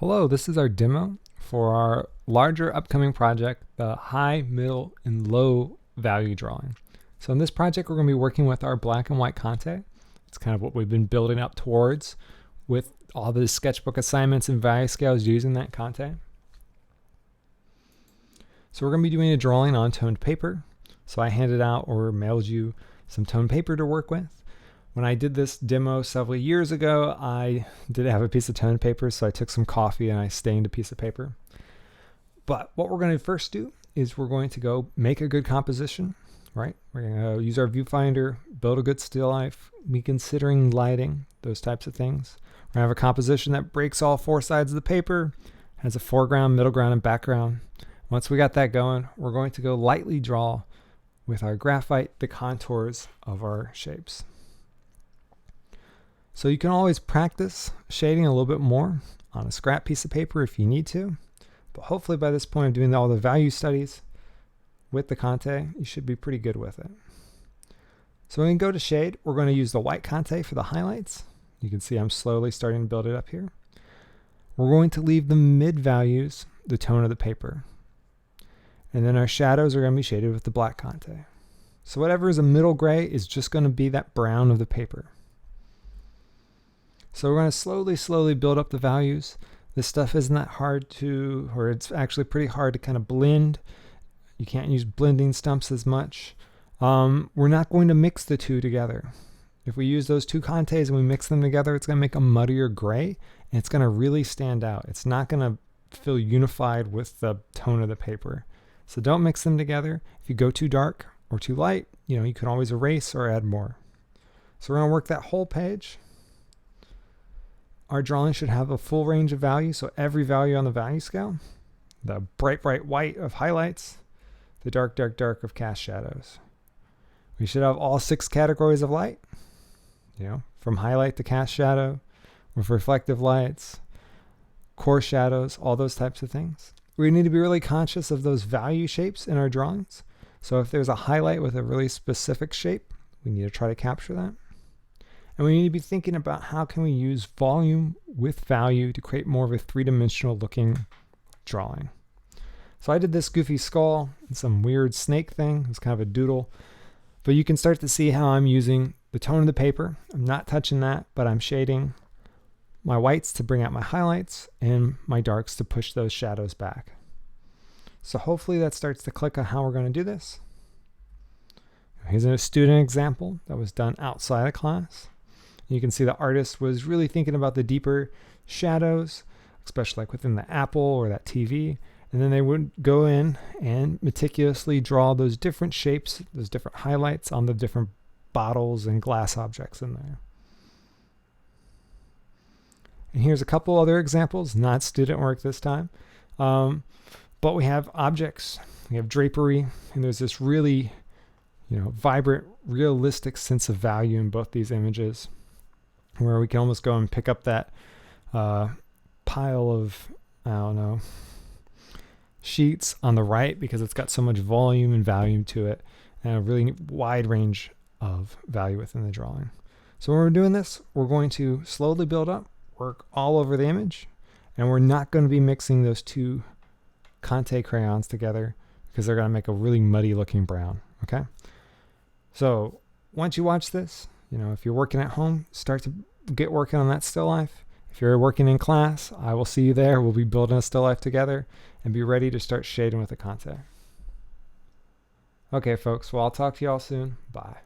Hello, this is our demo for our larger upcoming project, the high, middle, and low value drawing. So in this project, we're going to be working with our black and white Conte. It's kind of what we've been building up towards with all the sketchbook assignments and value scales using that Conte. So we're going to be doing a drawing on toned paper. So I handed out or mailed you some toned paper to work with. When I did this demo several years ago, I did have a piece of toned paper, so I took some coffee and I stained a piece of paper. But what we're going to first do is we're going to go make a good composition, right? We're going to use our viewfinder, build a good still life, be considering lighting, those types of things. We're going to have a composition that breaks all four sides of the paper, has a foreground, middle ground, and background. Once we got that going, we're going to go lightly draw with our graphite the contours of our shapes. So you can always practice shading a little bit more on a scrap piece of paper if you need to, but hopefully by this point of doing all the value studies with the Conte, you should be pretty good with it. So when we go to shade, we're going to use the white Conte for the highlights. You can see I'm slowly starting to build it up here. We're going to leave the mid values the tone of the paper. And then our shadows are going to be shaded with the black Conte. So whatever is a middle gray is just going to be that brown of the paper. So we're going to slowly build up the values. This stuff isn't that hard to, or it's actually pretty hard to kind of blend. You can't use blending stumps as much. We're not going to mix the two together. If we use those two Contes and we mix them together, it's going to make a muddier gray, and it's going to really stand out. It's not going to feel unified with the tone of the paper. So don't mix them together. If you go too dark or too light, you can always erase or add more. So we're going to work that whole page. Our drawing should have a full range of value, so every value on the value scale. The bright white of highlights, the dark of cast shadows. We should have all 6 categories of light, from highlight to cast shadow, with reflective lights, coarse shadows, all those types of things. We need to be really conscious of those value shapes in our drawings. So if there's a highlight with a really specific shape, we need to try to capture that. And we need to be thinking about how can we use volume with value to create more of a three-dimensional looking drawing. So I did this goofy skull and some weird snake thing. It's kind of a doodle. But you can start to see how I'm using the tone of the paper. I'm not touching that, but I'm shading my whites to bring out my highlights and my darks to push those shadows back. So hopefully that starts to click on how we're going to do this. Here's a student example that was done outside of class. You can see the artist was really thinking about the deeper shadows, especially like within the apple or that TV. And then they would go in and meticulously draw those different shapes, those different highlights on the different bottles and glass objects in there. And here's a couple other examples, not student work this time. But we have objects, we have drapery, and there's this really vibrant, realistic sense of value in both these images, where we can almost go and pick up that pile of, sheets on the right because it's got so much volume and value to it, and a really wide range of value within the drawing. So when we're doing this, we're going to slowly build up, work all over the image, and we're not going to be mixing those two Conte crayons together because they're going to make a really muddy looking brown, okay? So once you watch this, if you're working at home, start to get working on that still life. If you're working in class, I will see you there. We'll be building a still life together and be ready to start shading with the Conte. Okay, folks. Well, I'll talk to you all soon. Bye.